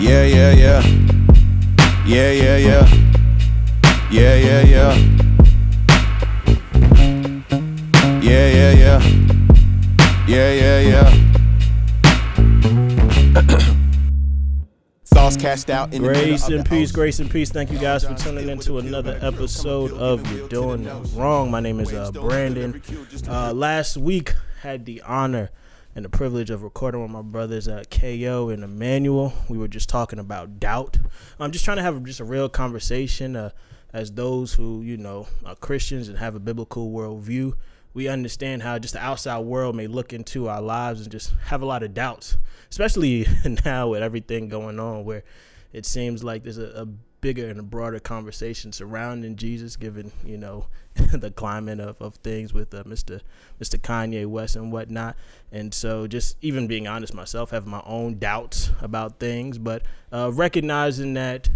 Yeah, yeah, yeah. Yeah, yeah, yeah. Yeah, yeah, yeah. Yeah, yeah, yeah. Yeah, yeah, yeah. Thoughts cast out in Grace and peace, grace and peace. Thank you guys for tuning in to another episode of You're Doing It Wrong. My name is Brandon. Last week, had the honor and the privilege of recording with my brothers KO and Emmanuel. We were just talking about doubt. I'm just trying to have just a real conversation as those who, are Christians and have a biblical worldview. We understand how just the outside world may look into our lives and just have a lot of doubts, especially now with everything going on where it seems like there's a bigger and a broader conversation surrounding Jesus, given, the climate of things with Mr. Kanye West and whatnot. And so just even being honest myself, having my own doubts about things, but recognizing that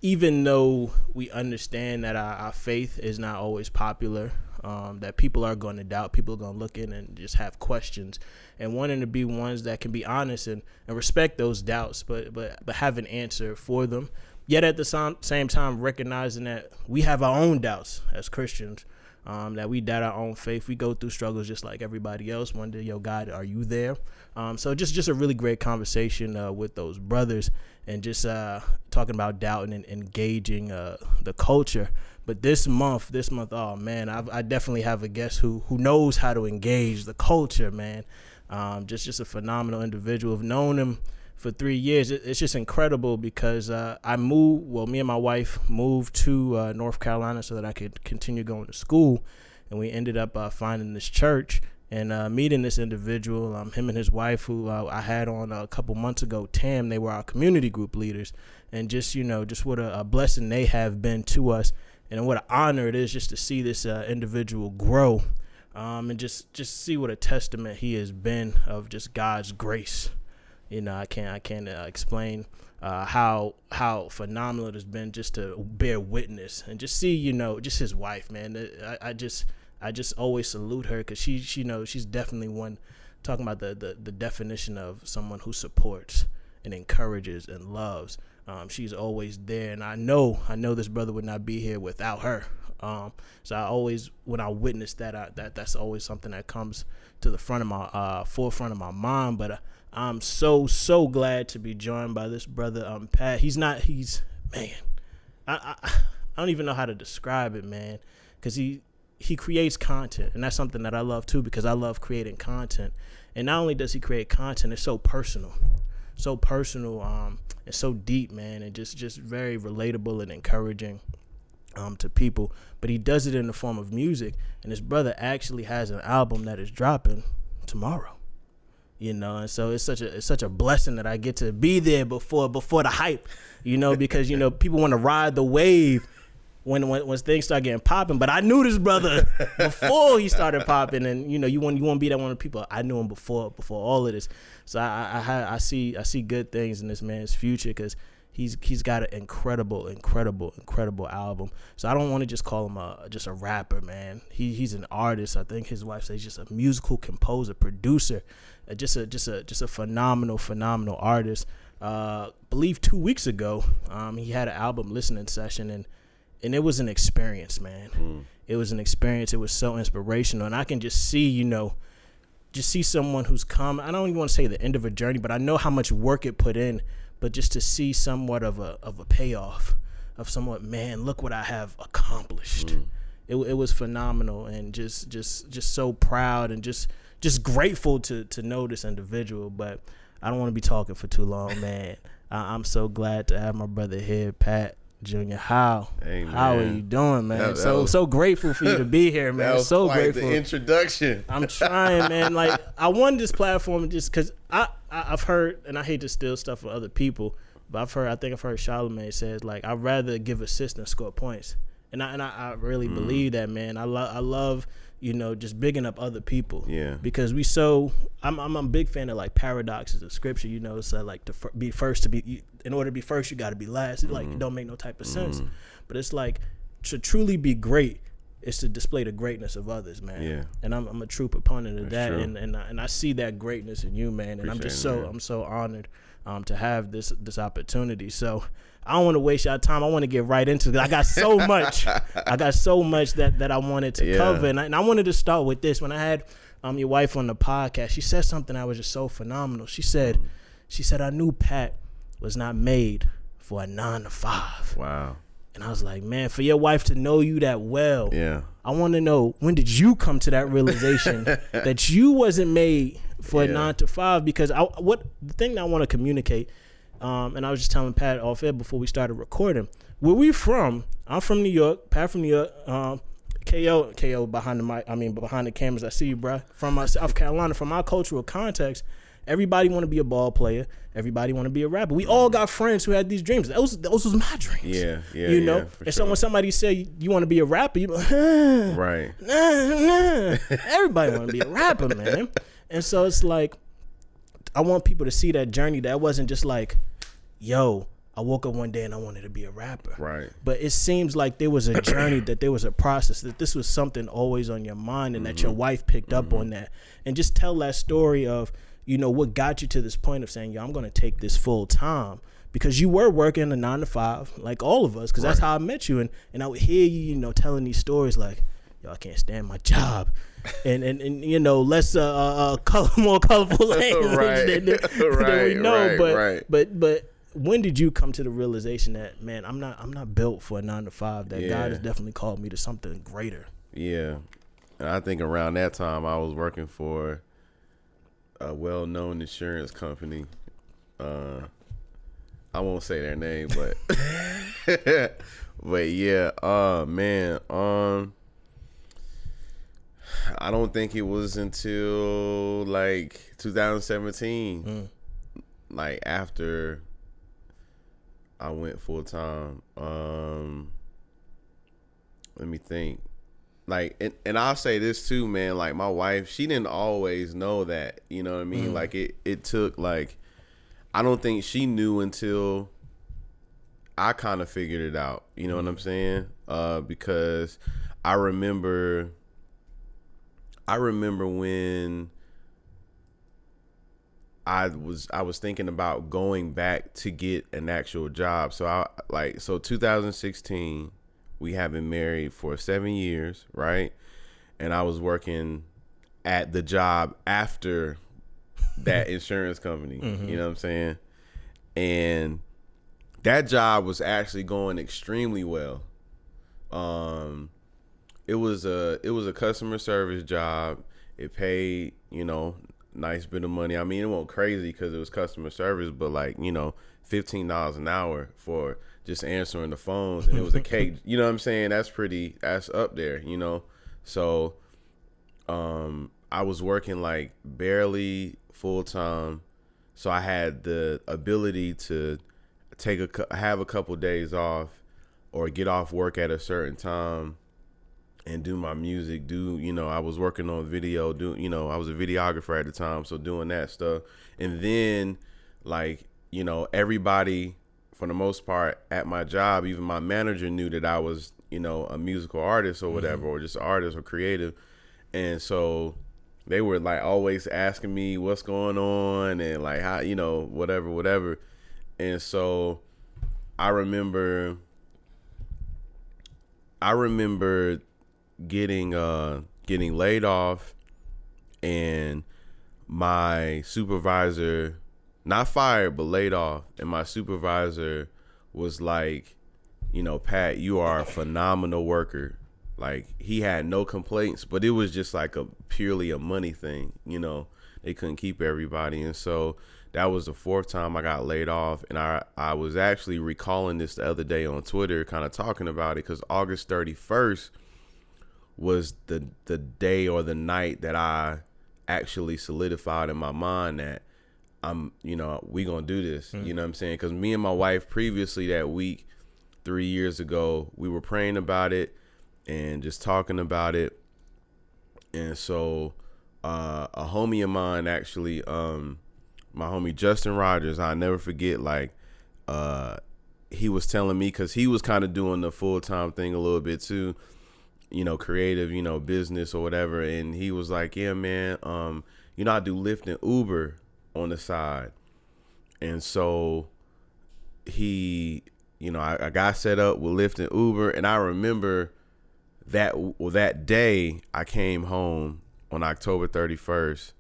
even though we understand that our faith is not always popular, that people are going to doubt, people are going to look in and just have questions, and wanting to be ones that can be honest and respect those doubts, but have an answer for them. Yet at the same time, recognizing that we have our own doubts as Christians, that we doubt our own faith. We go through struggles just like everybody else. Wonder, God, are you there? So just a really great conversation with those brothers, and just talking about doubt and engaging the culture. But this month, oh man, I definitely have a guest who knows how to engage the culture, man. Just a phenomenal individual. I've known him for 3 years. It's just incredible because me and my wife moved to North Carolina so that I could continue going to school, and we ended up finding this church and meeting this individual, him and his wife, who I had on a couple months ago, Tam. They were our community group leaders, and just what a blessing they have been to us. And what an honor it is just to see this individual grow, and just see what a testament he has been of just God's grace. I can't explain how phenomenal it has been just to bear witness and just see, just his wife, man. I just always salute her because she's definitely one, talking about the definition of someone who supports and encourages and loves. She's always there, and I know this brother would not be here without her. So I always, when I witness that's always something that comes to the forefront of my mind. But I'm so glad to be joined by this brother, Pat. Man, I don't even know how to describe it, man, because he creates content, and that's something that I love too, because I love creating content. And not only does he create content, it's so personal, and so deep, man, and just very relatable and encouraging to people. But he does it in the form of music, and his brother actually has an album that is dropping tomorrow. And so it's such a blessing that I get to be there before the hype, because people want to ride the wave when things start getting popping. But I knew this brother before he started popping, and you want to be that one of the people. I knew him before all of this. So I see good things in this man's future, because he's got an incredible album. So I don't want to just call him just a rapper, man. He's an artist. I think his wife says just a musical composer, producer, just a phenomenal artist. Believe 2 weeks ago, he had an album listening session, and it was an experience, man. It was an experience. It was so inspirational, and I can just see, just see someone who's come. I don't even want to say the end of a journey, but I know how much work it put in. But just to see somewhat of a payoff, of somewhat, man, look what I have accomplished. It was phenomenal, and just so proud, and just grateful to know this individual. But I don't want to be talking for too long, man. I'm so glad to have my brother here, Pat Jr. How are you doing, man? So grateful for you to be here, man. That was so quite grateful. The introduction. I'm trying, man. Like, I wanted this platform just because I've heard, and I hate to steal stuff from other people, but I think I've heard Charlamagne says, like, I'd rather give assists than score points, and I really believe that, man. I love just bigging up other people. Yeah. Because I'm a big fan of like paradoxes of scripture. So like in order to be first, you got to be last. It don't make no type of sense. But it's like, to truly be great, is to display the greatness of others, man. Yeah. And I'm a true proponent of That's that, true. and I see that greatness in you, man. And I'm so honored to have this opportunity. So I don't want to waste your time. I want to get right into it. I got so much. I got so much that I wanted to cover, and I wanted to start with this. When I had your wife on the podcast, she said something that was just so phenomenal. She said, I knew Pat was not made for a 9 to 5. Wow. And I was like, man, for your wife to know you that well, I want to know, when did you come to that realization that you wasn't made for a 9 to 5? Because the thing that I want to communicate, and I was just telling Pat off air before we started recording, where we from? I'm from New York. Pat from New York. KO behind the mic. Behind the cameras. I see you, bro. From South Carolina. From our cultural context, everybody want to be a ball player. Everybody want to be a rapper. We all got friends who had these dreams. Those was my dreams. Yeah. You know. And so when somebody say you want to be a rapper, you like, right. Nah. Everybody want to be a rapper, man. And so it's like, I want people to see that journey. That wasn't just like, yo, I woke up one day and I wanted to be a rapper. Right. But it seems like there was a journey, that there was a process, that this was something always on your mind, and that your wife picked up on that. And just tell that story of, what got you to this point of saying, yo, I'm going to take this full time. Because you were working a 9 to 5, like all of us, because that's how I met you. And I would hear you, telling these stories like, yo, I can't stand my job. And less more colorful language than we know. But when did you come to the realization that, man, I'm not built for a 9 to 5, that God has definitely called me to something greater? Yeah. And I think around that time I was working for a well-known insurance company. I won't say their name, but but yeah, man, I don't think it was until like 2017, like after I went full time. Let me think. Like, and I'll say this too, man. Like, my wife, she didn't always know that. You know what I mean? Like, it took, like, I don't think she knew until I kind of figured it out. You know what I'm saying? Because I remember when I was thinking about going back to get an actual job. So 2016. We have been married for 7 years, right? And I was working at the job after that insurance company. You know what I'm saying? And that job was actually going extremely well. It was a customer service job. It paid, nice bit of money. I mean, it wasn't crazy because it was customer service, but like, $15 an hour for just answering the phones, and it was a cake. You know what I'm saying? That's up there, So I was working like barely full time. So I had the ability to have a couple days off or get off work at a certain time and do my music, I was working on video, I was a videographer at the time. So doing that stuff. And then everybody, for the most part, at my job, even my manager knew that I was, a musical artist or whatever, or just artist or creative. And so they were like always asking me what's going on and like how, whatever. And so I remember getting laid off, and my supervisor, not fired, but laid off. And my supervisor was like, Pat, you are a phenomenal worker. Like, he had no complaints, but it was just like purely a money thing. They couldn't keep everybody. And so that was the 4th time I got laid off. And I was actually recalling this the other day on Twitter, kind of talking about it, because August 31st was the day or the night that I actually solidified in my mind that we gonna do this. You know what I'm saying? Because me and my wife previously that week, 3 years ago, we were praying about it and just talking about it. And so a homie of mine, actually, my homie Justin Rogers, I'll never forget, he was telling me, because he was kind of doing the full-time thing a little bit too. creative, business or whatever. And he was like, yeah, man, I do Lyft and Uber on the side. And so he, I got set up with Lyft and Uber. And I remember that day I came home on October 31st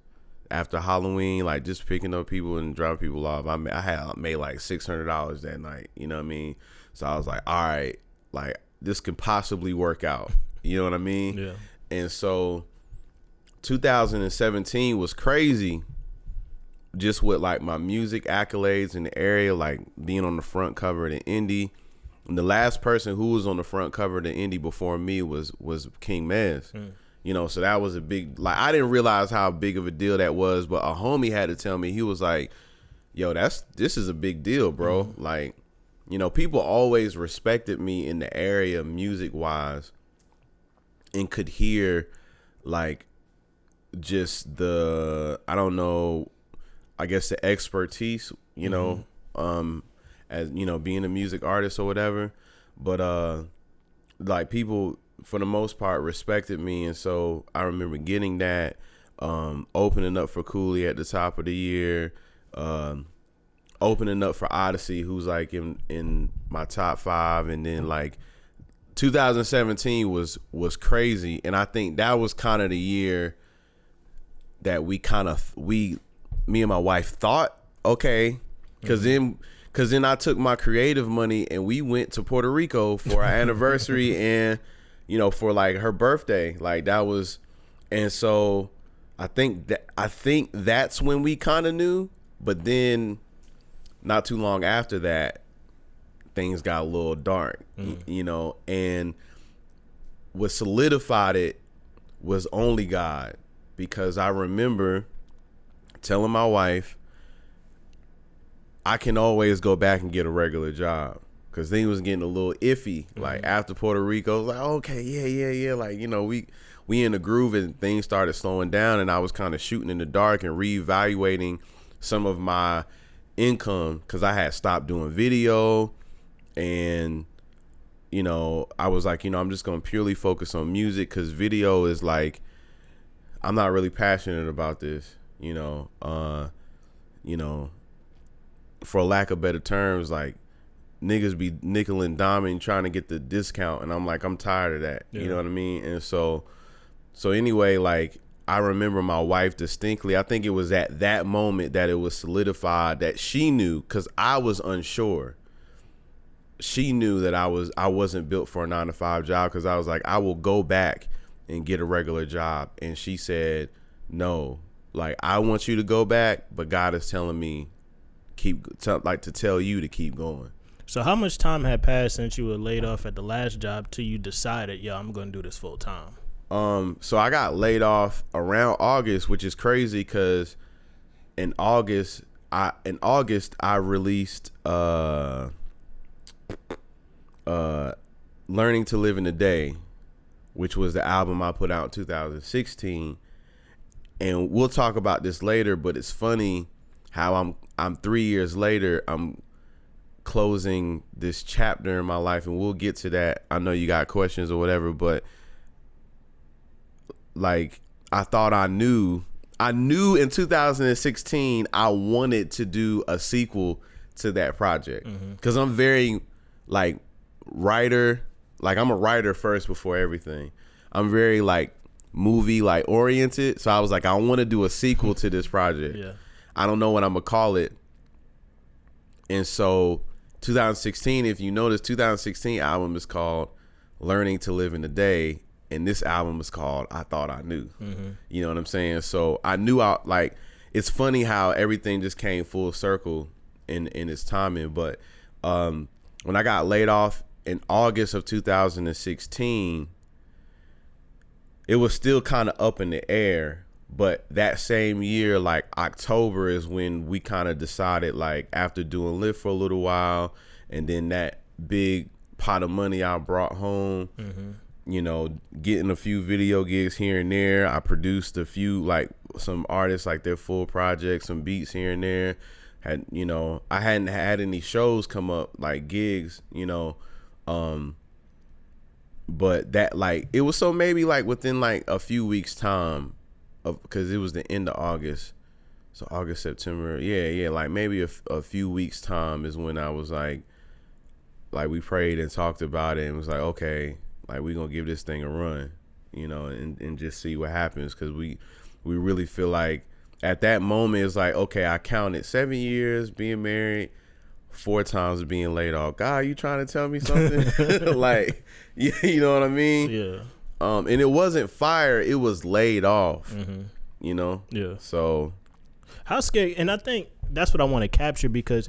after Halloween, like just picking up people and dropping people off. I had made like $600 that night. You know what I mean? So I was like, all right, like this could possibly work out. You know what I mean? Yeah. And so 2017 was crazy, just with like my music accolades in the area, like being on the front cover of the Indie. And the last person who was on the front cover of the Indie before me was King Mez. So that was a big, like, I didn't realize how big of a deal that was, but a homie had to tell me. He was like, yo, this is a big deal, bro. Like, people always respected me in the area music wise and could hear like just I don't know, I guess the expertise, as, being a music artist or whatever. But like people for the most part respected me. And so I remember getting that, opening up for Cooley at the top of the year, opening up for Odyssey, who's like in my top 5. And then like 2017 was crazy. And I think that was kind of the year that me and my wife thought, okay, because then I took my creative money and we went to Puerto Rico for our anniversary and for like her birthday, like that was. And so I think that's when we kind of knew. But then not too long after that, things got a little dark, and what solidified it was only God. Because I remember telling my wife, I can always go back and get a regular job. Because things was getting a little iffy. Like after Puerto Rico, I was like, okay, yeah. Like, we in the groove and things started slowing down. And I was kind of shooting in the dark and reevaluating some of my income. Because I had stopped doing video. And, I was like, I'm just going to purely focus on music. Because video is like, I'm not really passionate about this, for lack of better terms, like niggas be nickel and diming trying to get the discount. And I'm like, I'm tired of that. Yeah. You know what I mean? And so anyway, like I remember my wife distinctly. I think it was at that moment that it was solidified that she knew, because I was unsure. She knew that I wasn't built for a 9-to-5 job, because I was like, I will go back and get a regular job. And she said, no, like I want you to go back, but God is telling me to tell you to keep going. So how much time had passed since you were laid off at the last job till you decided, I'm going to do this full time? So I got laid off around August, which is crazy because in August I released Learning to Live in the Day, which was the album I put out in 2016. And we'll talk about this later, but it's funny how I'm 3 years later, I'm closing this chapter in my life, and we'll get to that. I know you got questions or whatever, but like I thought I knew in 2016 I wanted to do a sequel to that project, because I'm very like writer. Like I'm a writer first before everything. I'm very like movie like oriented. So I was like, I want to do a sequel to this project. Yeah. I don't know what I'm gonna call it. And so 2016, if you notice, 2016 album is called Learning to Live in the Day, and this album is called I Thought I Knew. You know what I'm saying? So I knew it's funny how everything just came full circle in its timing. But when I got laid off in August of 2016, it was still kind of up in the air. But that same year, like October, is when we kind of decided, like after doing Lyft for a little while, and then that big pot of money I brought home, getting a few video gigs here and there. I produced a few, like some artists, like their full projects, some beats here and there. I hadn't had any shows come up, like gigs, but that like it was so maybe like within like a few weeks time of because it was the end of August, so August, September, yeah, like maybe a few weeks time is when I was like we prayed and talked about it and was like, okay, like we gonna give this thing a run, you know, and just see what happens, because we really feel like at that moment it's like, okay, I counted 7 years being married, 4 times being laid off. God, you trying to tell me something? Like, you know what I mean? Yeah. And it wasn't fired, it was laid off. You know? Yeah. So how scary, and I think that's what I want to capture, because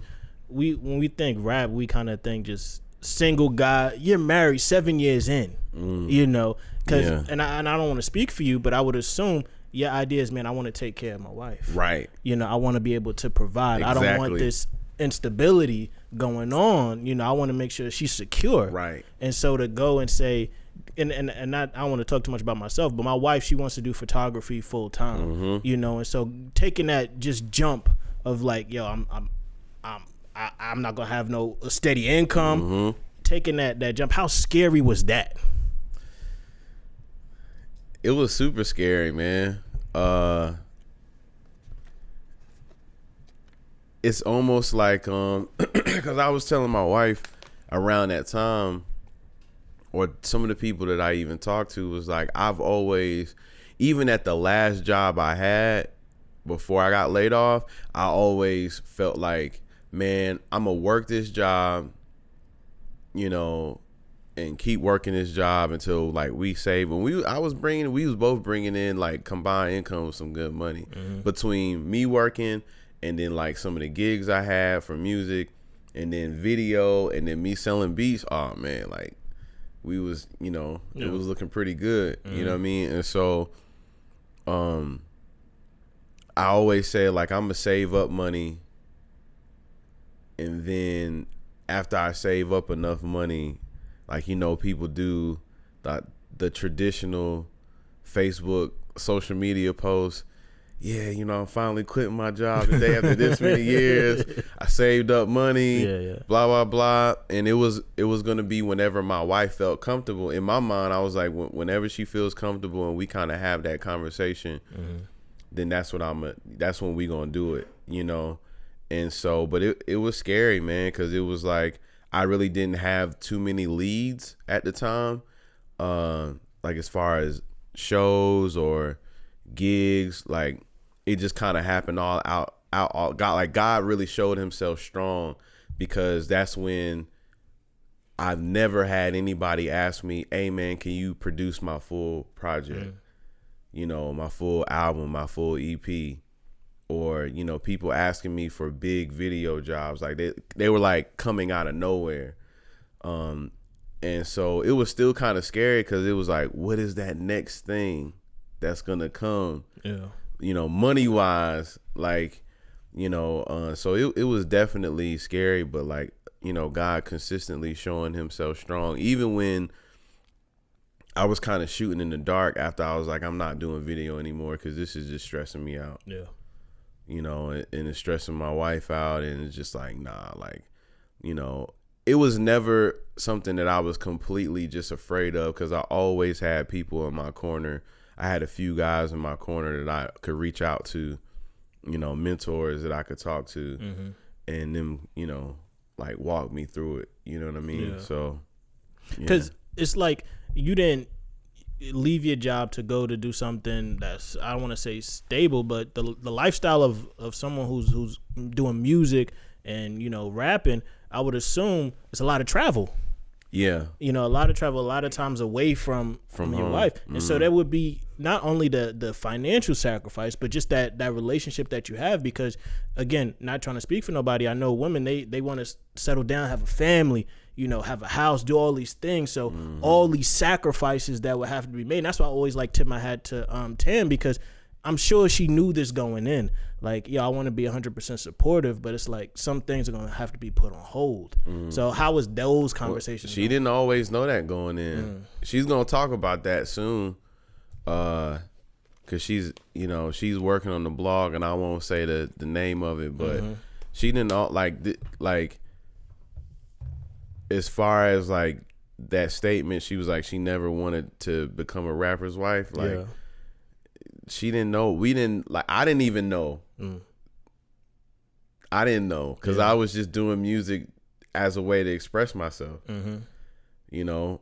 when we think rap, we kind of think just single guy, you're married 7 years in, you know, because and I don't want to speak for you, but I would assume your idea is, man, I want to take care of my wife. Right. You know, I want to be able to provide. Exactly. I don't want this instability going on. You know, I want to make sure she's secure. Right. And so to go and say, and not, I don't want to talk too much about myself, but my wife, she wants to do photography full time. You know, and so taking that just jump of like, yo, I'm not gonna have no steady income. Taking that jump, how scary was that? It was super scary, man. It's almost like because I was telling my wife around that time, or some of the people that I even talked to, was like, I've always, even at the last job I had before I got laid off, I always felt like, man, I'm gonna work this job, you know, and keep working this job until like we save. And we was both bringing in like combined income with some good money between me working and then like some of the gigs I had for music and then video and then me selling beats. Oh man, like we was, you know, it was looking pretty good. You know what I mean? And so I always say like, I'm gonna save up money, and then after I save up enough money, like, you know, people do the traditional Facebook social media posts. Yeah, you know, I'm finally quitting my job today after this many years. I saved up money, blah, blah, blah. And it was going to be whenever my wife felt comfortable. In my mind, I was like, whenever she feels comfortable and we kind of have that conversation, then that's when we going to do it, you know? And so, but it was scary, man, because it was like, I really didn't have too many leads at the time, like as far as shows or gigs. Like it just kind of happened all out. God really showed himself strong, because that's when I've never had anybody ask me, hey man, can you produce my full project? You know, my full album, my full EP. Or, you know, people asking me for big video jobs. Like they were like coming out of nowhere. And so it was still kind of scary, because it was like, what is that next thing that's going to come? Yeah. You know, money wise, like, you know, so it was definitely scary, but like, you know, God consistently showing himself strong, even when I was kind of shooting in the dark after I was like, I'm not doing video anymore, because this is just stressing me out. Yeah. You know, and it's stressing my wife out, and it's just like, nah, like, you know, it was never something that I was completely just afraid of, because I always had people in my corner. I had a few guys in my corner that I could reach out to, you know, mentors that I could talk to, and them, you know, like walk me through it. You know what I mean? Yeah. So, because it's like you didn't leave your job to go to do something that's, I don't want to say stable, but the lifestyle of someone who's doing music and, you know, rapping, I would assume it's a lot of travel. Yeah. You know, a lot of travel, a lot of times away from your wife. And so there would be not only the financial sacrifice, but just that relationship that you have, because again, not trying to speak for nobody, I know women, they want to settle down, have a family, you know, have a house, do all these things. So all these sacrifices that would have to be made. And that's why I always like tip my hat to Tam, because I'm sure she knew this going in. Like, I want to be 100% supportive, but it's like some things are going to have to be put on hold. So how was those conversations? Well, she didn't always know that going in. She's going to talk about that soon, because she's working on the blog, and I won't say the name of it, but she didn't like as far as like that statement, she was like, she never wanted to become a rapper's wife. Like, she didn't know. We didn't, like, I didn't even know. I didn't know because I was just doing music as a way to express myself. You know,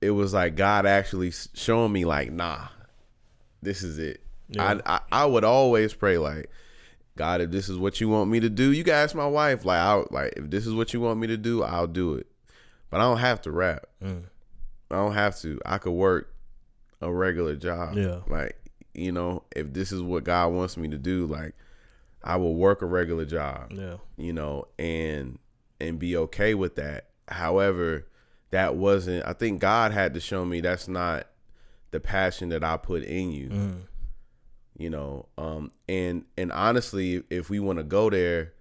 it was like God actually showing me like, nah, this is it. I would always pray like, God, if this is what you want me to do, you can ask my wife. Like, if this is what you want me to do, I'll do it. But I don't have to rap. I don't have to. I could work a regular job. Like, you know, if this is what God wants me to do, like, I will work a regular job. You know, and be okay with that. However, that wasn't. I think God had to show me that's not the passion that I put in you. You know, and honestly, if we want to go there,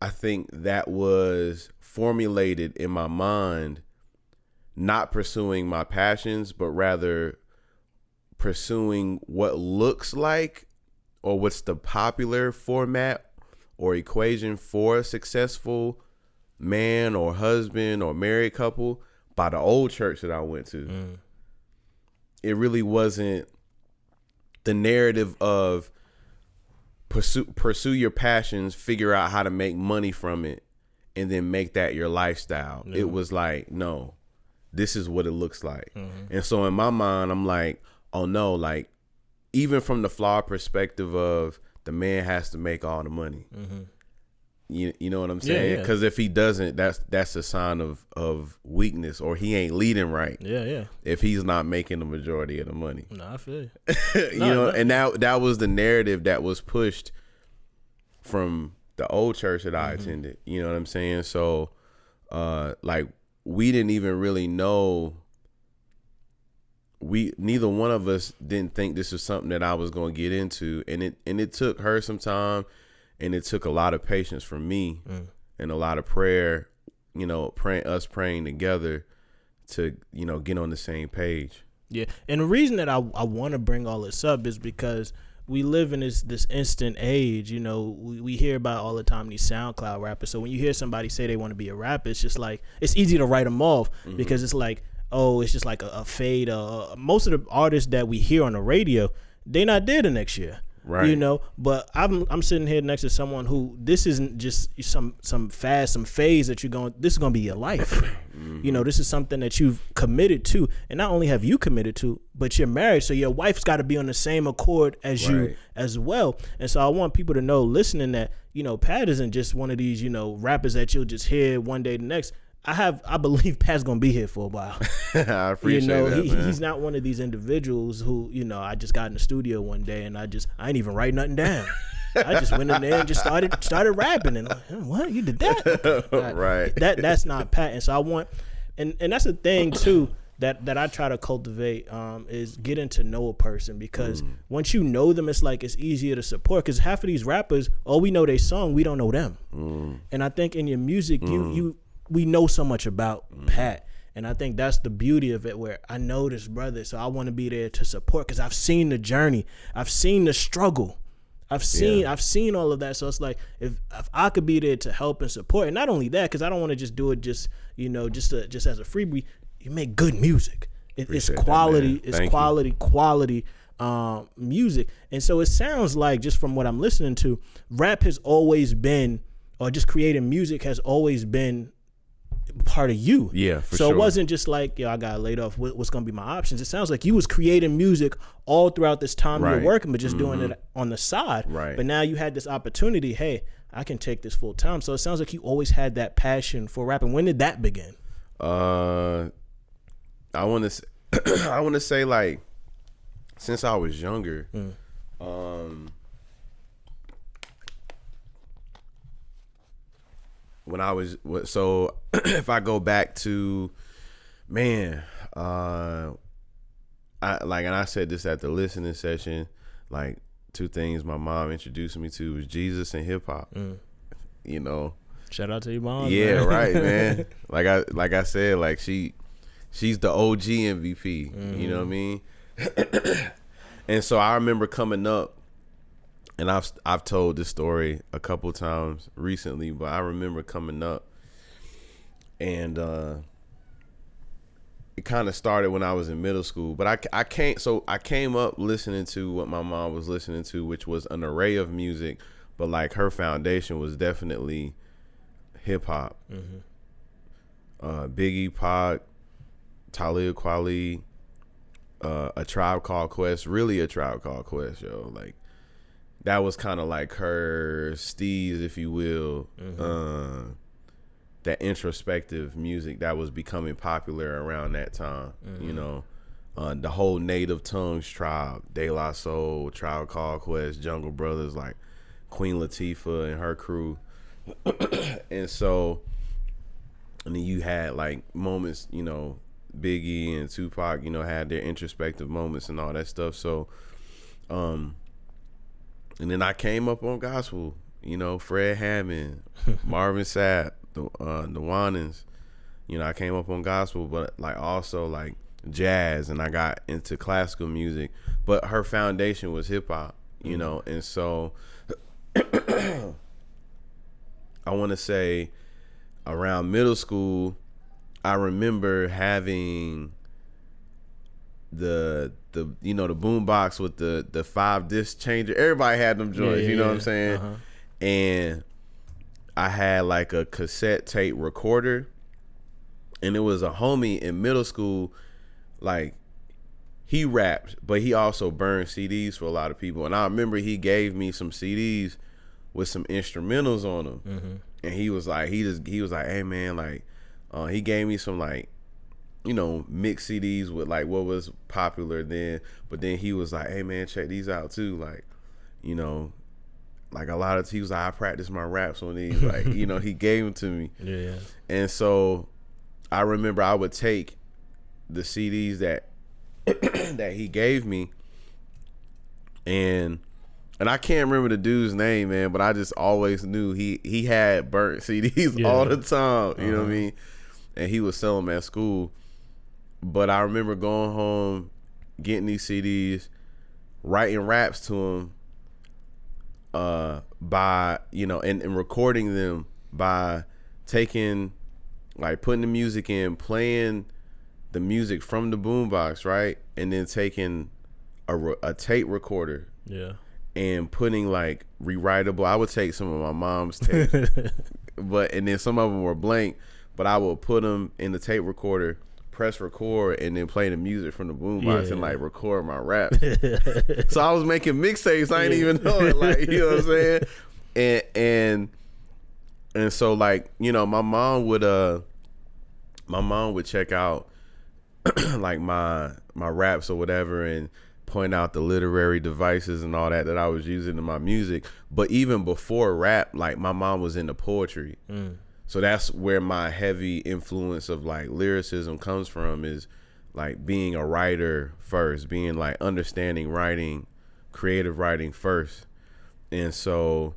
I think that was formulated in my mind, not pursuing my passions, but rather pursuing what looks like or what's the popular format or equation for a successful man or husband or married couple by the old church that I went to. It really wasn't the narrative of pursue your passions, figure out how to make money from it, and then make that your lifestyle. It was like, no, this is what it looks like. And so in my mind, I'm like, oh no, like, even from the flawed perspective of the man has to make all the money. You know what I'm saying? Because if he doesn't, that's a sign of weakness, or he ain't leading right. If he's not making the majority of the money. No, I feel you. You know, and that was the narrative that was pushed from the old church that I attended. You know what I'm saying? So, like, we didn't even really know. Neither one of us didn't think this was something that I was going to get into, and it took her some time. And it took a lot of patience from me and a lot of prayer, you know, praying together to, you know, get on the same page. Yeah. And the reason that I want to bring all this up is because we live in this instant age. You know, we hear about all the time these SoundCloud rappers. So when you hear somebody say they want to be a rapper, it's just like, it's easy to write them off because it's like, oh, it's just like a fade. Most of the artists that we hear on the radio, they not there the next year. Right. You know, but I'm sitting here next to someone who, this isn't just some phase that you're going, this is going to be your life. You know, this is something that you've committed to, and not only have you committed to, but you're married, so your wife's got to be on the same accord as you as well. And so I want people to know, listening, that, you know, Pat isn't just one of these, you know, rappers that you'll just hear one day to the next. I believe Pat's gonna be here for a while. I appreciate that, man. He's not one of these individuals who, you know, I just got in the studio one day and I ain't even write nothing down. I just went in there and just started rapping, and like, what, you did that? Right. That's not Pat. And so I want, and that's the thing too that I try to cultivate, is getting to know a person, because once you know them, it's like, it's easier to support, because half of these rappers, we know they song, we don't know them. And I think in your music, we know so much about Pat, and I think that's the beauty of it, where I know this brother, so I want to be there to support, because I've seen the journey, I've seen the struggle, I've seen all of that. So it's like, if I could be there to help and support, and not only that, because I don't want to just do it just as a freebie. You make good music. It's quality. It's quality music. And so it sounds like, just from what I'm listening to, rap has always been, or just creating music has always been part of you. Yeah, for so sure. It wasn't just like, I got laid off, what's gonna be my options? It sounds like you was creating music all throughout this time you're working, but just doing it on the side. Right. But now you had this opportunity, hey, I can take this full time. So it sounds like you always had that passion for rapping. When did that begin? I want to say, like, since I was younger. When I was, so if I go back to, man, and I said this at the listening session, like, two things my mom introduced me to was Jesus and hip hop. You know, shout out to your mom. Yeah, man. right, man. Like I said, like, she's the OG MVP. You know what I mean? And so I remember coming up, and I've told this story a couple times recently, but I remember coming up, and it kind of started when I was in middle school. But I came up listening to what my mom was listening to, which was an array of music, but like her foundation was definitely hip hop. Biggie, Pac, Talib Kweli, A Tribe Called Quest, really A Tribe Called Quest, yo. Like, that was kind of like her steez, if you will. That introspective music that was becoming popular around that time, you know. The whole Native Tongues tribe, De La Soul, Tribe Called Quest, Jungle Brothers, like Queen Latifah and her crew. And so, and then you had like moments, you know, Biggie and Tupac, you know, had their introspective moments and all that stuff. So, and then I came up on gospel, you know, Fred Hammond, Marvin Sapp, the Winans. You know, I came up on gospel, but like also like jazz, and I got into classical music. But her foundation was hip hop, you know, and so I want to say around middle school, I remember having the you know, the boom box with the 5 disc changer. Everybody had them joints, you know what I'm saying? And I had like a cassette tape recorder, and it was a homie in middle school, like he rapped, but he also burned CDs for a lot of people. And I remember he gave me some CDs with some instrumentals on them. And he was like, he was like, hey man, like, he gave me some like, you know, mixed CDs with like what was popular then. But then he was like, hey man, check these out too. Like, you know, like a lot of, he was like, I practice my raps on these. Like, you know, he gave them to me. Yeah. And so I remember I would take the CDs that that he gave me, and I can't remember the dude's name, man, but I just always knew he had burnt CDs all the time. You know what I mean? And he would sell them at school. But I remember going home, getting these CDs, writing raps to him, by, you know, and recording them by taking, like, putting the music in, playing the music from the boombox, right? And then taking a tape recorder. Yeah. And putting like rewritable. I would take some of my mom's tapes, and then some of them were blank, but I would put them in the tape recorder, press record, and then play the music from the boombox and like record my rap. So I was making mixtapes. I didn't even know it. Like, you know what I'm saying? And so, like, you know, my mom would check out like my raps or whatever, and point out the literary devices and all that I was using in my music. But even before rap, like, my mom was into poetry. So that's where my heavy influence of like lyricism comes from, is like being a writer first, being like understanding writing, creative writing first. And so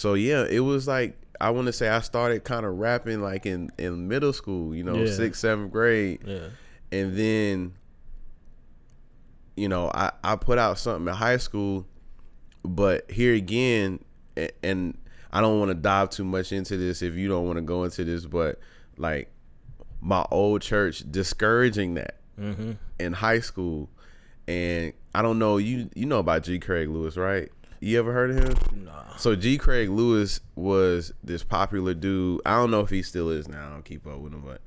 yeah, it was like, I want to say I started kind of rapping like in middle school, you know, 6th, 7th grade. And then, you know, I put out something in high school, but here again, and I don't want to dive too much into this if you don't want to go into this, but like my old church discouraging that in high school. And I don't know, you know about G. Craig Lewis, right? You ever heard of him? Nah. So G. Craig Lewis was this popular dude. I don't know if he still is now. I don't keep up with him, but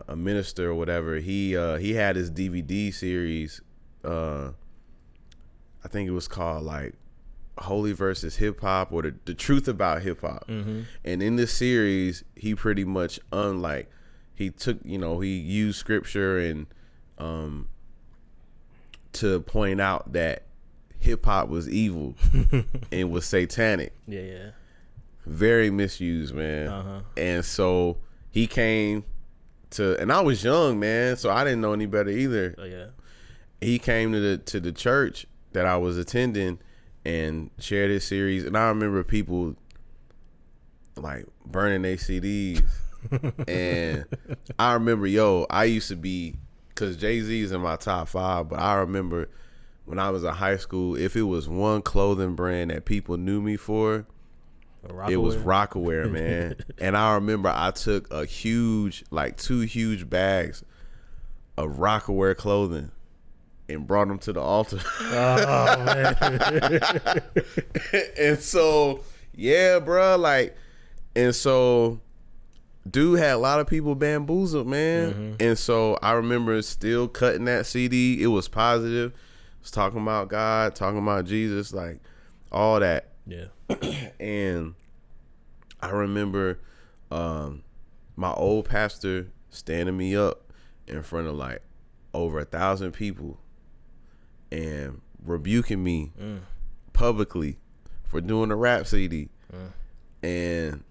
a minister or whatever. He had his DVD series. I think it was called like Holy versus Hip Hop, or the truth about hip hop. And in this series, he pretty much he took, you know, he used scripture and to point out that hip hop was evil and was satanic. Yeah. Very misused, man. And so he came to, and I was young, man, so I didn't know any better either. He came to the church that I was attending and shared his series, and I remember people like burning their CDs. And I remember, I used to be, because Jay-Z's in my top 5, but I remember when I was in high school, if it was one clothing brand that people knew me for, it was Rockaware, man. And I remember I took a huge, like 2 huge bags of Rockaware clothing and brought them to the altar. Oh, man. And so, yeah, bro, like, and so dude had a lot of people bamboozled, man. Mm-hmm. And so I remember still cutting that CD. It was positive. It was talking about God, talking about Jesus, like all that. Yeah. And I remember my old pastor standing me up in front of like over 1,000 people and rebuking me publicly for doing a rap CD. And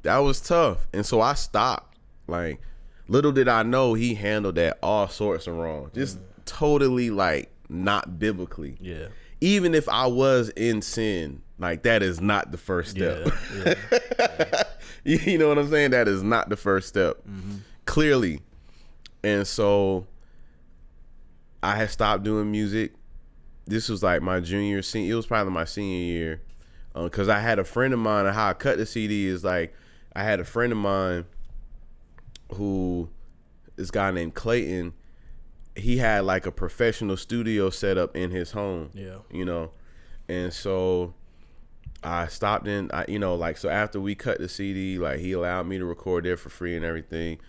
that was tough. And so I stopped. Like, little did I know he handled that all sorts of wrong. Just totally like not biblically. Yeah. Even if I was in sin, like that is not the first step. Yeah. You know what I'm saying? That is not the first step. Clearly. And so I had stopped doing music. This was like my senior. It was probably my senior year. Because I had a friend of mine, and how I cut the CD is like, I had a friend of mine who, this guy named Clayton, he had like a professional studio set up in his home. Yeah. You know? And so I stopped in, so after we cut the CD, like he allowed me to record there for free and everything.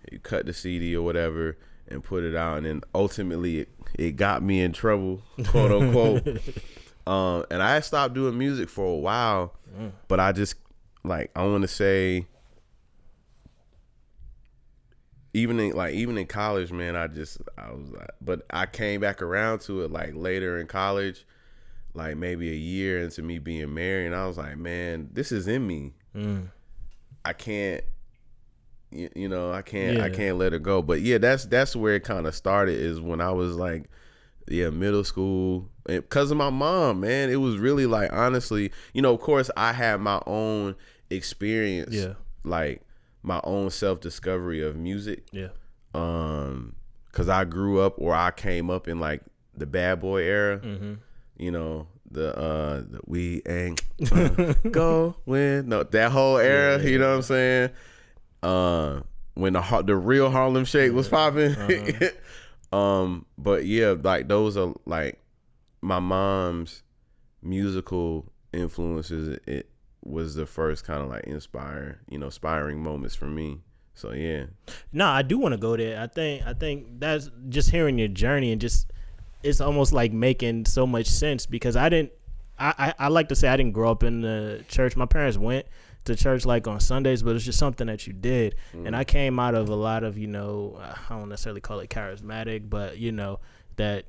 He cut the CD or whatever and put it out. And then ultimately it got me in trouble, quote unquote. And I had stopped doing music for a while, but I just, like, I want to say, even in college, man, I was like, but I came back around to it like later in college, like maybe a year into me being married, and I was like, man, this is in me. I can't, I can't let it go. But yeah, that's where it kind of started, is when I was like, middle school, because of my mom, man. It was really like, honestly, of course I had my own experience, like my own self-discovery of music, because I grew up, or I came up in like the bad boy era, the we ain't going, no, that whole era, you know what I'm saying, when the real Harlem Shake was popping. But yeah, like those are like my mom's musical influences. It was the first kind of like inspiring moments for me. So yeah. No, I do want to go there. I think that's just hearing your journey, and just, it's almost like making so much sense, because I like to say I didn't grow up in the church. My parents went to church like on Sundays, but it's just something that you did. And I came out of a lot of, I don't necessarily call it charismatic, but that,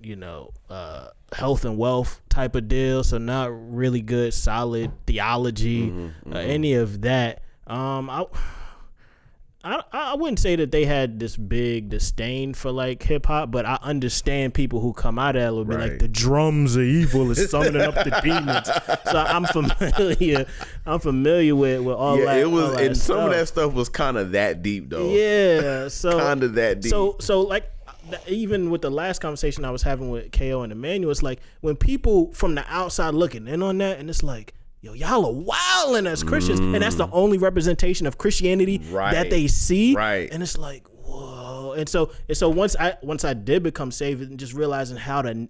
health and wealth type of deal. So not really good, solid theology, any of that. I wouldn't say that they had this big disdain for like hip hop, but I understand people who come out of that will be like, the drums are evil, it's summoning up the demons. So I'm familiar with all that. It was, and some stuff. of that stuff was kind of that deep though. Yeah, so kind of that deep. So like, even with the last conversation I was having with KO and Emmanuel, it's like when people from the outside looking in on that, and it's like, yo, y'all are wilding as Christians, and that's the only representation of Christianity that they see, and it's like, whoa. And so once I did become saved, and just realizing how to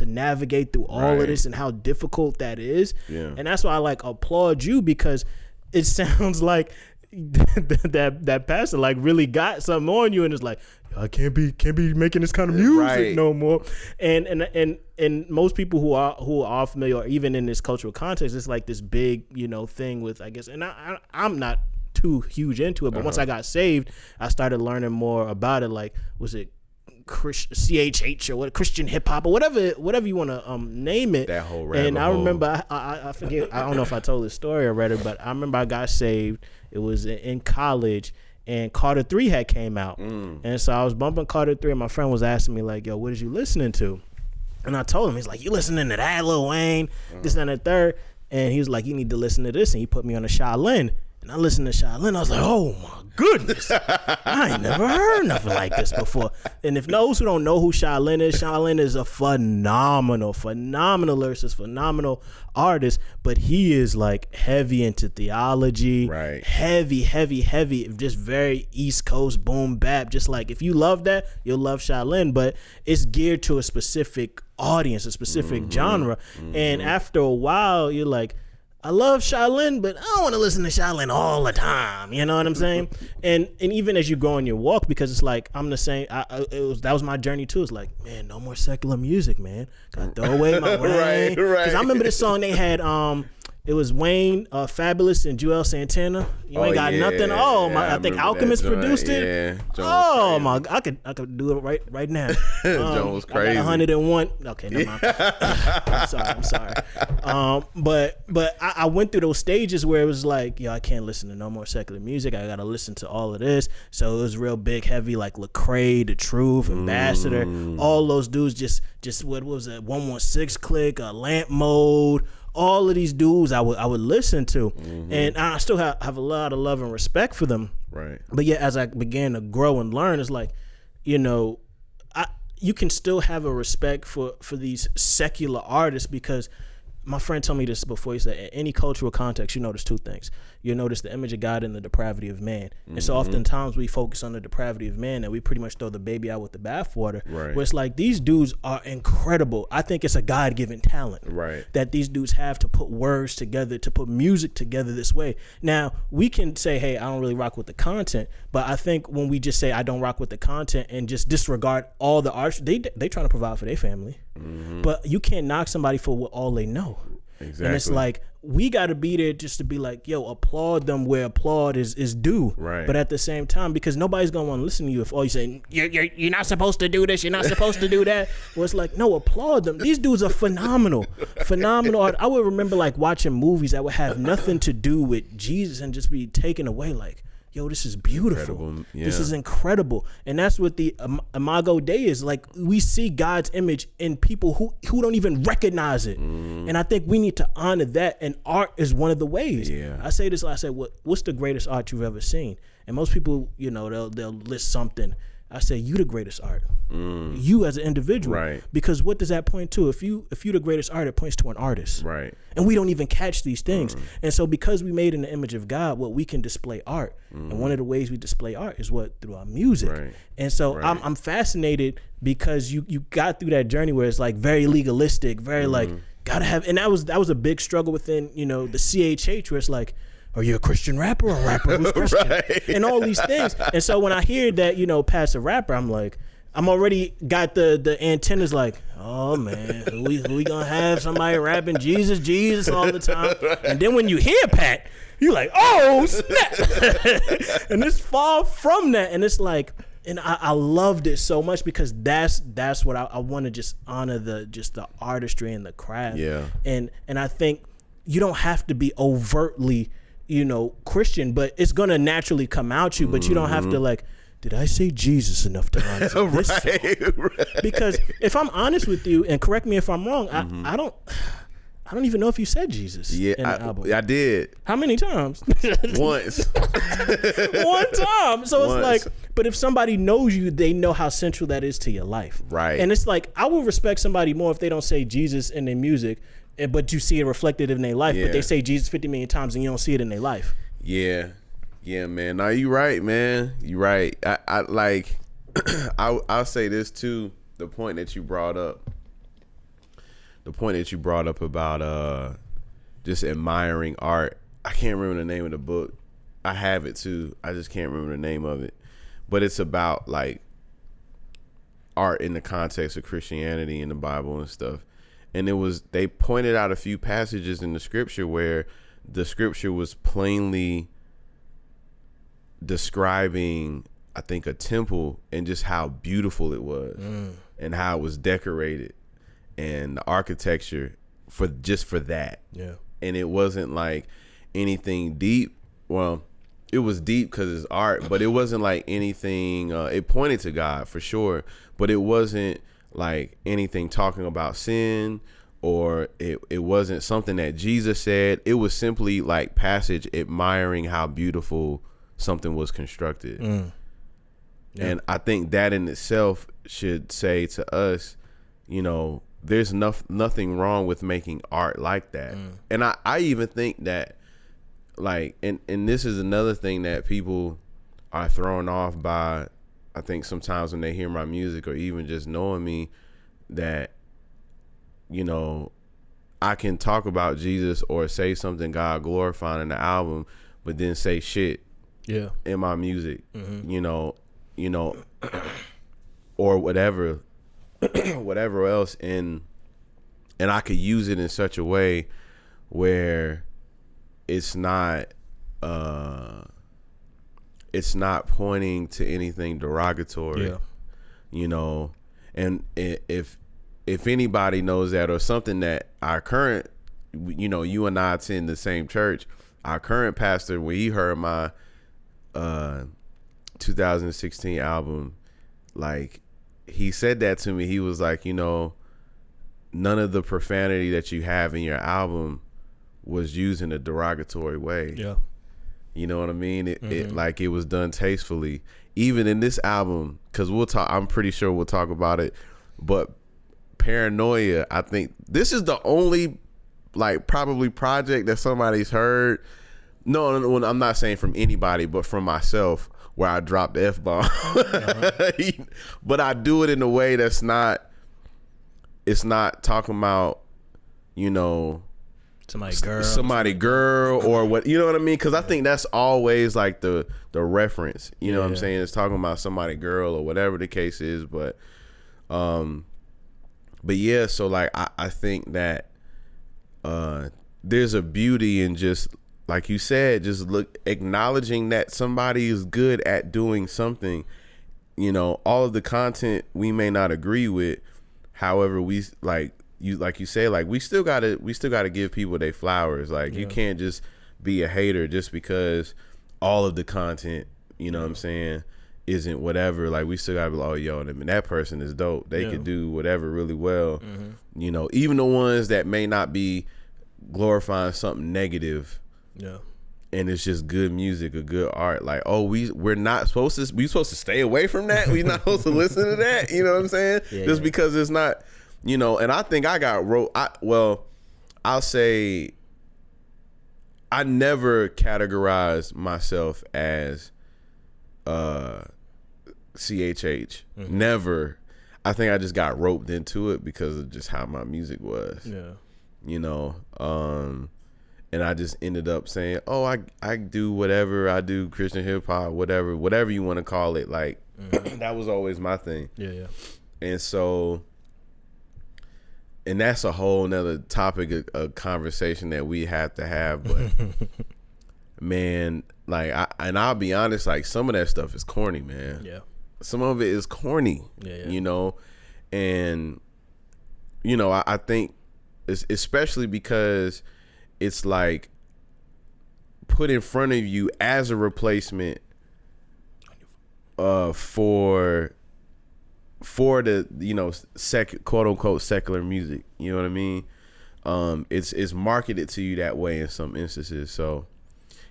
navigate through all of this and how difficult that is, and that's why I like applaud you, because it sounds like that pastor like really got something on you, and it's like, I can't be making this kind of music no more. And most people who are familiar, or even in this cultural context, it's like this big, thing with, I guess, and I'm not too huge into it, but once I got saved, I started learning more about it. Like, was it CHH or what, Christian hip hop or whatever you want to name it. That whole rabbit and I hole. remember, I forget, I don't know if I told this story already, but I remember I got saved. It was in college, and Carter 3 had came out. And so I was bumping Carter 3, and my friend was asking me like, yo, what is you listening to? And I told him, he's like, you listening to that, Lil Wayne, this and the third. And he was like, you need to listen to this. And he put me on a Shaolin. And I listened to Sha Lin. I was like, oh my goodness, I ain't never heard nothing like this before. And if those who don't know who Sha Lin is a phenomenal lyricist, phenomenal artist. But he is like heavy into theology, right? Heavy, just very East Coast boom bap. Just like if you love that, you'll love Sha Lin. But it's geared to a specific audience, a specific genre. And after a while, you're like, I love Sha Lin, but I don't want to listen to Sha Lin all the time. You know what I'm saying? And even as you go on your walk, because it's like I'm the same. That was my journey too. It's like, man, no more secular music, man. Gotta throw away my Wayne. Right. Because I remember this song they had. It was Wayne, Fabulous, and Joel Santana. You ain't got nothing. Oh my! I think Alchemist produced it. Yeah, my! I could do it right now. John was crazy. I got 101. Okay, never mind. I'm sorry. But I went through those stages where it was like, yo, I can't listen to no more secular music. I gotta listen to all of this. So it was real big, heavy, like Lecrae, The Truth, Ambassador, all those dudes. Just what was it? 116 Click, Lamp Mode. All of these dudes I would listen to, and I still have a lot of love and respect for them. Right. But yeah, as I began to grow and learn, it's like, you know, you can still have a respect for these secular artists, because my friend told me this before. He said, in any cultural context, you notice two things. You notice the image of God and the depravity of man. And so oftentimes we focus on the depravity of man and we pretty much throw the baby out with the bathwater. Right. Where it's like, these dudes are incredible. I think it's a God-given talent that these dudes have to put words together, to put music together this way. Now, we can say, hey, I don't really rock with the content. But I think when we just say, I don't rock with the content and just disregard all the arts, they trying to provide for their family. But you can't knock somebody for what all they know. Exactly. And it's like, we got to be there just to be like, yo, applaud them where applaud is due. Right. But at the same time, because nobody's going to want to listen to you if all you say, you're not supposed to do this, you're not supposed to do that. Well, it's like, no, applaud them. These dudes are phenomenal art. I would remember like watching movies that would have nothing to do with Jesus and just be taken away like, yo, this is beautiful. Yeah. This is incredible. And that's what the Imago Dei is. Like, we see God's image in people who don't even recognize it. And I think we need to honor that. And art is one of the ways. Yeah. I say this, I say, what's the greatest art you've ever seen? And most people, you know, they'll list something. I say, you the greatest art. You as an individual. Right. Because what does that point to? If you the greatest art, it points to an artist. Right. And we don't even catch these things. And so because we made in the image of God, what we can display art. And one of the ways we display art is through our music. Right. And so I'm fascinated because you got through that journey where it's like very legalistic, very like gotta have, and that was a big struggle within, you know, the CHH, where it's like, are you a Christian rapper or a rapper who's Christian? And all these things. And so when I hear that, you know, Pat's a rapper, I'm like, I'm already got the antennas like, oh man, we gonna have somebody rapping Jesus all the time. And then when you hear Pat, you're like, oh snap. And it's far from that. And it's like, and I loved it so much because that's what I want to just honor, the artistry and the craft. Yeah. And I think you don't have to be overtly, you know, Christian, but it's gonna naturally come out you. But you don't have to like, did I say Jesus enough to honor this song? Right. Because if I'm honest with you, and correct me if I'm wrong, I don't even know if you said Jesus in the album. I did. How many times? Once. One time. So Once. it's like, but if somebody knows you, they know how central that is to your life. Right. And it's like, I will respect somebody more if they don't say Jesus in their music, but you see it reflected in their life. Yeah. But they say Jesus 50 million times and you don't see it in their life. Yeah. Yeah, man. No, you right, man. You right. I like, I'll say this too. The point that you brought up about just admiring art. I can't remember the name of the book. I have it too. I just can't remember the name of it. But it's about like art in the context of Christianity in the Bible and stuff. And they pointed out a few passages in the scripture where the scripture was plainly describing, I think, a temple and just how beautiful it was and how it was decorated and the architecture for that. Yeah. And it wasn't like anything deep. Well, it was deep because it's art, but it wasn't like anything, it pointed to God for sure, but it wasn't like anything talking about sin or it wasn't something that Jesus said. It was simply like passage admiring how beautiful something was constructed. Yeah. And I think that in itself should say to us, you know, there's nothing wrong with making art like that. And I even think that, like, and this is another thing that people are thrown off by, I think sometimes when they hear my music or even just knowing me, that, you know, I can talk about Jesus or say something God glorifying in the album, but then say shit in my music, you know, or whatever else, and I could use it in such a way where it's not pointing to anything derogatory, you know. And if anybody knows that, or something that our current, you know, you and I attend the same church, our current pastor, when he heard my 2016 album, like, he said that to me. He was like, you know, none of the profanity that you have in your album was used in a derogatory way. Yeah. You know what I mean? It like, it was done tastefully. Even in this album, because I'm pretty sure we'll talk about it, but Paranoia, I think this is the only, like, probably project that somebody's heard. No, I'm not saying from anybody, but from myself, where I drop the F-bomb. But I do it in a way that's not, it's not talking about, you know, somebody girl or what, you know what I mean? Because I think that's always like the reference, you know what I'm saying? It's talking about somebody girl or whatever the case is. But yeah, so like, I think that there's a beauty in just, like you said, just acknowledging that somebody is good at doing something. You know, all of the content we may not agree with, however, we like you say, like, we still gotta give people their flowers. Like, you can't just be a hater just because all of the content, you know what I'm saying, isn't whatever. Like, we still gotta be like, oh, yo, that person is dope. They could do whatever really well. You know, even the ones that may not be glorifying something negative. Yeah. And it's just good music or good art. Like, oh, we're supposed to stay away from that. We're not supposed to listen to that. You know what I'm saying? Just because it's not, you know. And I think I got I'll say I never categorized myself as CHH. Never. I think I just got roped into it because of just how my music was. Yeah. You know, and I just ended up saying, oh, I do whatever. I do Christian hip hop, whatever you want to call it. Like, that was always my thing. Yeah. And so, and that's a whole nother topic of conversation that we have to have. But man, like, I'll be honest, like, some of that stuff is corny, man. Yeah. Some of it is corny. Yeah. You know, and you know, I think especially because it's like put in front of you as a replacement for the, you know, quote unquote secular music. You know what I mean? It's marketed to you that way in some instances. So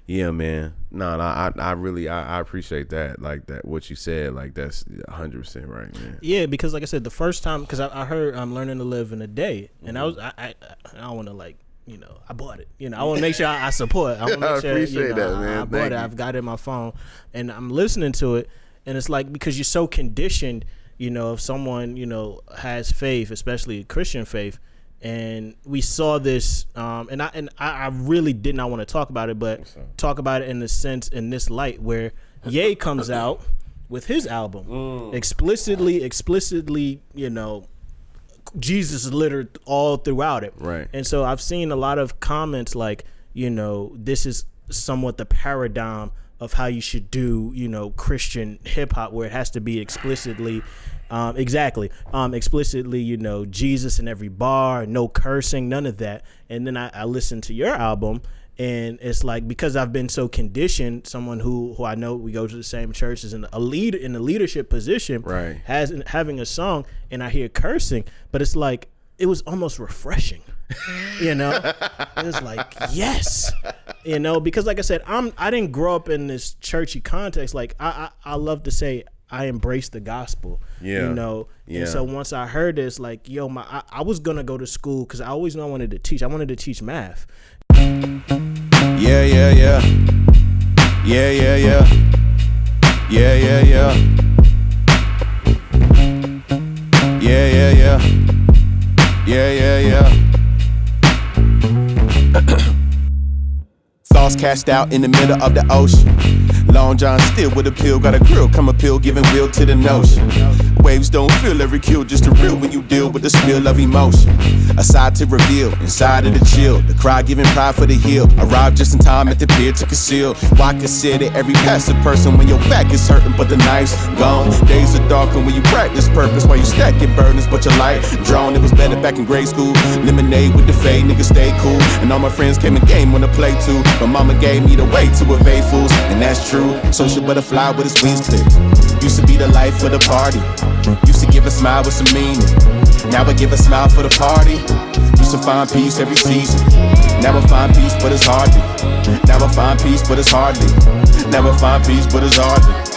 yeah, man. No, I really appreciate that. Like, that what you said, like, that's 100% right, man. Yeah, because like I said, the first time, because I heard I'm learning to live in a day, and I don't want to, like, you know, I bought it. You know, I want to make sure I support. I want to make sure, appreciate, you know, that, man. I bought it. I've got it in my phone, and I'm listening to it, and it's like, because you're so conditioned, you know, if someone, you know, has faith, especially Christian faith, and we saw this, and I really did not want to talk about it, but talk about it in the sense, in this light, where Ye comes out with his album, explicitly, you know, Jesus is littered all throughout it. Right. And so I've seen a lot of comments like, you know, this is somewhat the paradigm of how you should do, you know, Christian hip hop, where it has to be explicitly, explicitly, you know, Jesus in every bar, no cursing, none of that. And then I listened to your album, and it's like, because I've been so conditioned, someone who I know, we go to the same church, is in a leadership position, right, having a song, and I hear cursing, but it's like, it was almost refreshing. You know, it was like, yes, you know, because like I said, I didn't grow up in this churchy context. Like I love to say I embrace the gospel, you know. And so once I heard this, like, yo, I was gonna go to school because I always knew I wanted to teach. I wanted to teach math. Yeah, yeah, yeah. Yeah, yeah, yeah. Yeah, yeah, yeah. Yeah, yeah, yeah. Yeah, yeah, yeah. Thoughts cast out in the middle of the ocean. Long John still with a pill, got a grill, come appeal, giving will to the notion. Waves don't feel every kill, just a real when you deal with the spill of emotion. A side to reveal, inside of the chill, the cry giving pride for the heel. Arrived just in time at the pier to conceal. Why consider every passive person when your back is hurting, but the knife's gone. Days are darker when you practice purpose, while you stacking burdens, but your light drawn. It was better back in grade school. Lemonade with the fade, niggas stay cool. And all my friends came in game wanna play too. But mama gave me the way to evade fools, and that's true. Social butterfly with his wings clipped. Used to be the life of the party. Used to give a smile with some meaning. Now I give a smile for the party. Used to find peace every season. Now I find peace, but it's hardly. Now I find peace, but it's hardly. Now I find peace, but it's hardly.